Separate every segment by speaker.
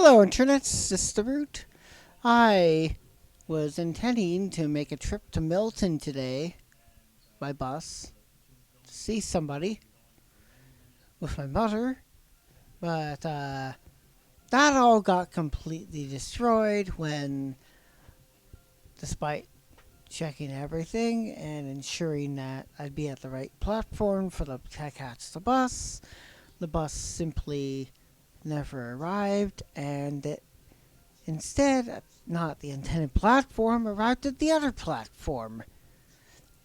Speaker 1: Hello, Internet. This is the Root. I was intending to make a trip to Milton today by bus to see somebody with my mother, but that all got completely destroyed when, despite checking everything and ensuring that I'd be at the right platform for the to catch the bus simply never arrived, and it instead, not the intended platform, arrived at the other platform.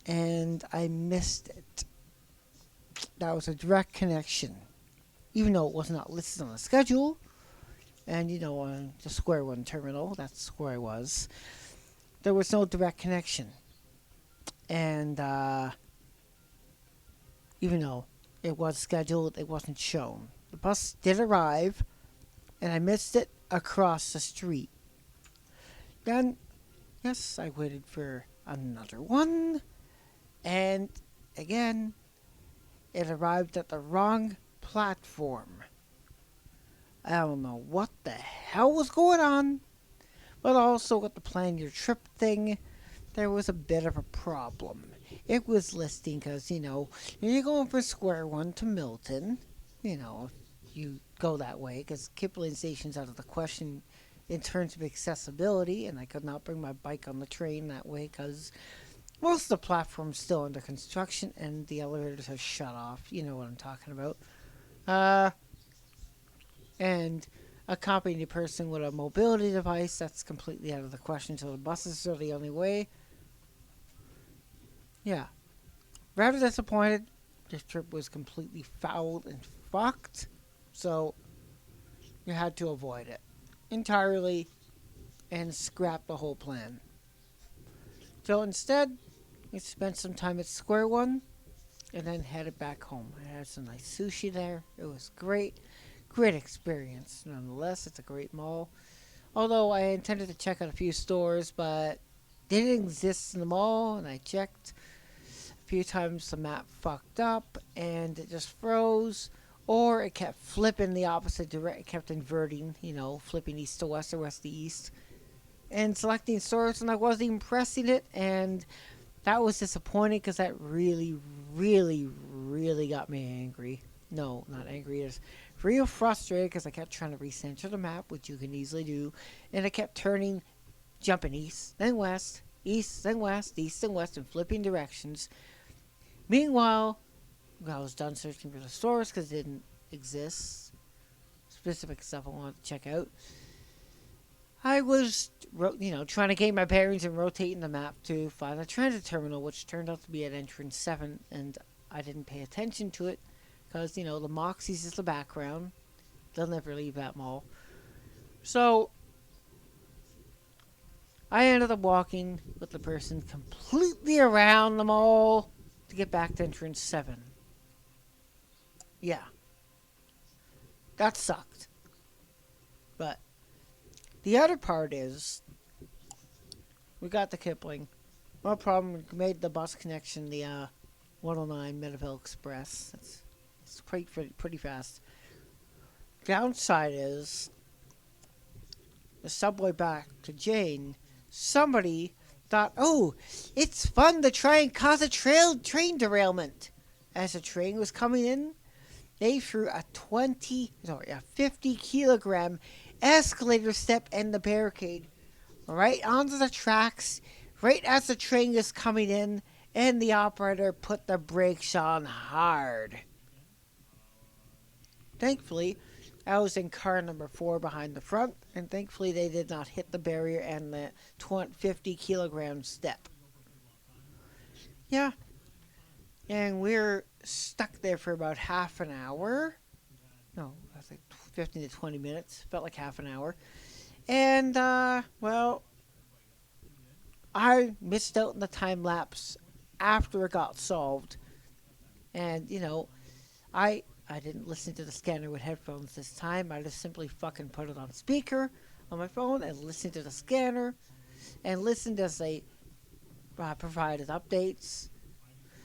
Speaker 1: And I missed it. That was a direct connection. Even though it was not listed on the schedule, and on the Square One terminal, that's where I was, there was no direct connection. And even though it was scheduled, it wasn't shown. The bus did arrive, and I missed it across the street. Then, yes, I waited for another one, and again, it arrived at the wrong platform. I don't know what the hell was going on, but also with the plan your trip thing, there was a bit of a problem. It was listing because, you're going from Square One to Milton, you go that way because Kipling Station's out of the question in terms of accessibility, and I could not bring my bike on the train that way because most of the platform's still under construction and the elevators are shut off. You know what I'm talking about. Uh, and accompanying a person with a mobility device, that's completely out of the question, so the buses are the only way. Yeah. Rather disappointed. This trip was completely fouled and fucked, so you had to avoid it entirely and scrap the whole plan. So instead, we spent some time at Square One and then headed back home. I had some nice sushi there. It was great. Great experience. Nonetheless, it's a great mall. Although I intended to check out a few stores, but they didn't exist in the mall, and I checked a few times. The map fucked up, and it just froze, or it kept flipping the opposite direction. It kept inverting, flipping east to west or west to east, and selecting stores, and I wasn't even pressing it, and that was disappointing because that really, really, really got me angry. No, not angry. It's real frustrated because I kept trying to recenter the map, which you can easily do, and I kept turning, jumping east, then west, east, then west, east, then west, and flipping directions. Meanwhile, when I was done searching for the stores because it didn't exist, specific stuff I wanted to check out, I was, trying to gain my bearings and rotating the map to find a transit terminal, which turned out to be at entrance 7, and I didn't pay attention to it because, the Moxies is the background. They'll never leave that mall. So, I ended up walking with the person completely around the mall to get back to entrance 7. Yeah. That sucked. But the other part is, we got the Kipling. No problem. We made the bus connection, the 109 Meadowville Express. It's pretty fast. Downside is, the subway back to Jane, somebody thought, oh, it's fun to try and cause a train derailment. As the train was coming in, they threw a 50 kilogram escalator step and the barricade right onto the tracks, right as the train is coming in, and the operator put the brakes on hard. Thankfully, I was in car number 4 behind the front, and thankfully they did not hit the barrier and the 50 kilogram step. Yeah, and we're stuck there for about half an hour. No, I think 15 to 20 minutes. Felt like half an hour. And, I missed out on the time lapse after it got solved. And, I didn't listen to the scanner with headphones this time. I just simply fucking put it on speaker on my phone and listened to the scanner and listened as they provided updates.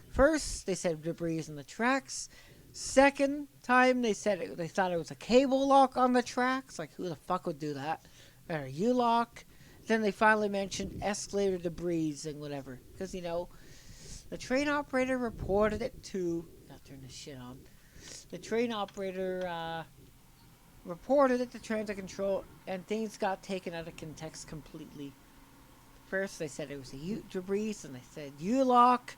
Speaker 1: First, they said debris in the tracks. Second time they said they thought it was a cable lock on the tracks. Like, who the fuck would do that? Or a U-lock. Then they finally mentioned escalator debris and whatever. Because, the train operator reported it to... Gotta turn this shit on. The train operator reported it to transit control, and things got taken out of context completely. First, they said it was a debris, and they said U-lock,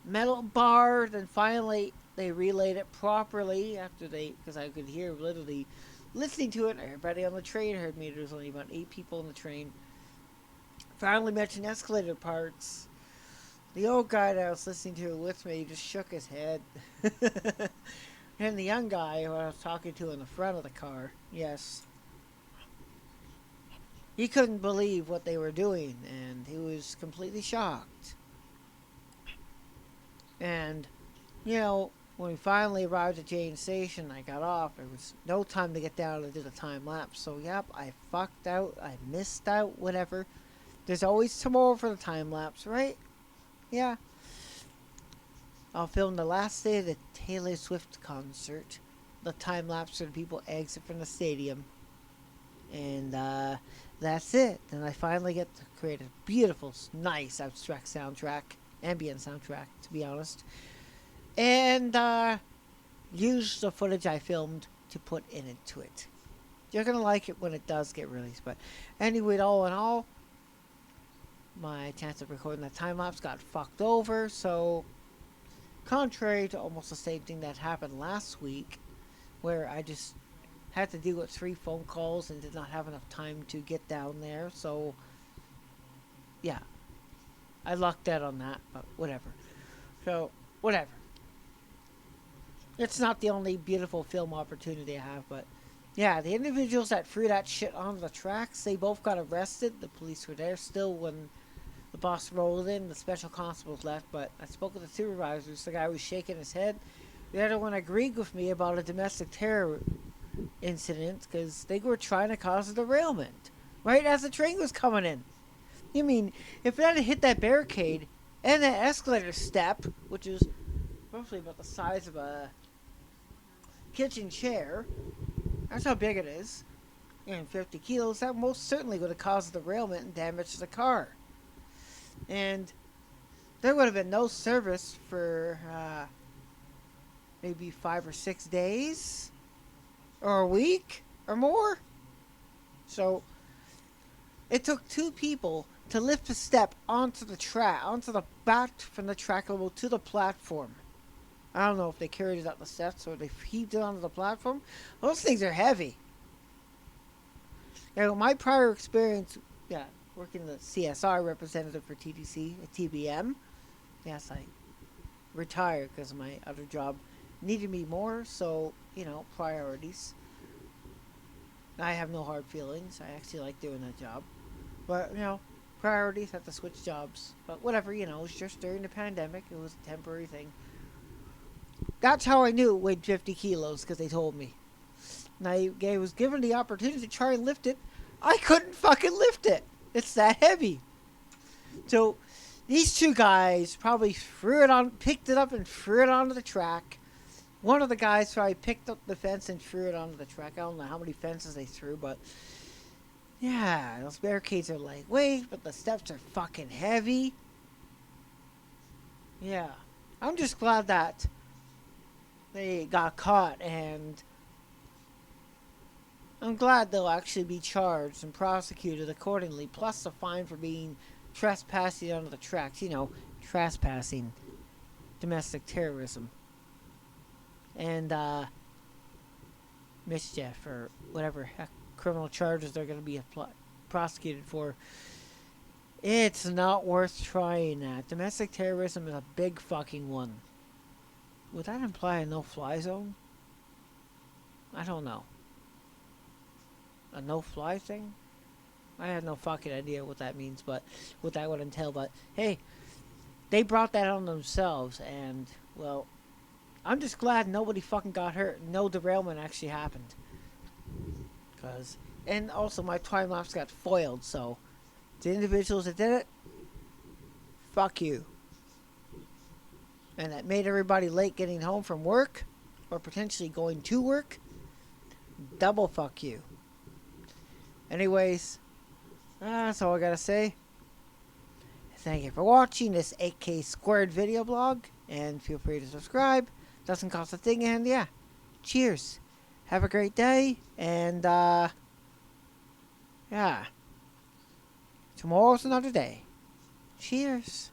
Speaker 1: metal bar. Then finally, they relayed it properly after because I could hear literally listening to it. Everybody on the train heard me. There was only about 8 people on the train. Finally mentioned escalator parts. The old guy that I was listening to with me just shook his head. And the young guy who I was talking to in the front of the car, yes, he couldn't believe what they were doing, and he was completely shocked. And, when we finally arrived at Jane Station, I got off. There was no time to get down and do the time lapse. So, yep, I fucked out. I missed out, whatever. There's always tomorrow for the time lapse, right? Yeah. I'll film the last day of the Taylor Swift concert. The time lapse when people exit from the stadium. And that's it. Then I finally get to create a beautiful, nice abstract soundtrack. Ambient soundtrack, to be honest. And use the footage I filmed to put into it. You're going to like it when it does get released. But anyway, all in all, my chance of recording that time lapse got fucked over. So, contrary to almost the same thing that happened last week, where I just had to deal with 3 phone calls and did not have enough time to get down there. So, yeah. I lucked out on that, but whatever. So, whatever. It's not the only beautiful film opportunity I have, but yeah, the individuals that threw that shit on the tracks, they both got arrested. The police were there still when the boss rolled in. The special constables left, but I spoke with the supervisors. The guy was shaking his head. The other one agreed with me about a domestic terror incident because they were trying to cause a derailment right as the train was coming in. You mean, if it had hit that barricade and that escalator step, which is roughly about the size of a kitchen chair, that's how big it is, and 50 kilos, that most certainly would have caused derailment and damage to the car. And there would have been no service for maybe 5 or 6 days, or a week, or more. So, it took 2 people to lift a step onto the track, onto the back from the track level to the platform. I don't know if they carried it up the steps or they heaved it onto the platform. Those things are heavy. My prior experience, working the CSR representative for TTC at TBM. Yes, I retired because my other job needed me more, so, priorities. I have no hard feelings. I actually like doing that job. But, priorities have to switch jobs. But whatever, it was just during the pandemic. It was a temporary thing. That's how I knew it weighed 50 kilos, because they told me. And I was given the opportunity to try and lift it. I couldn't fucking lift it. It's that heavy. So, these 2 guys probably picked it up and threw it onto the track. One of the guys probably picked up the fence and threw it onto the track. I don't know how many fences they threw, but yeah, those barricades are lightweight, but the steps are fucking heavy. Yeah. I'm just glad that they got caught, and I'm glad they'll actually be charged and prosecuted accordingly, plus a fine for being trespassing onto the tracks. Trespassing, domestic terrorism, and mischief, or whatever criminal charges they're going to be prosecuted for. It's not worth trying that. Domestic terrorism is a big fucking one. Would that imply a no-fly zone? I don't know. A no-fly thing? I have no fucking idea what that means, but what that would entail. But hey, they brought that on themselves, and well, I'm just glad nobody fucking got hurt. No derailment actually happened. And also my time lapse got foiled, so the individuals that did it, fuck you. And that made everybody late getting home from work, or potentially going to work, double fuck you. Anyways, that's all I gotta say. Thank you for watching this 8K squared video blog, and feel free to subscribe. Doesn't cost a thing, and yeah, cheers. Have a great day, and yeah, tomorrow's another day. Cheers.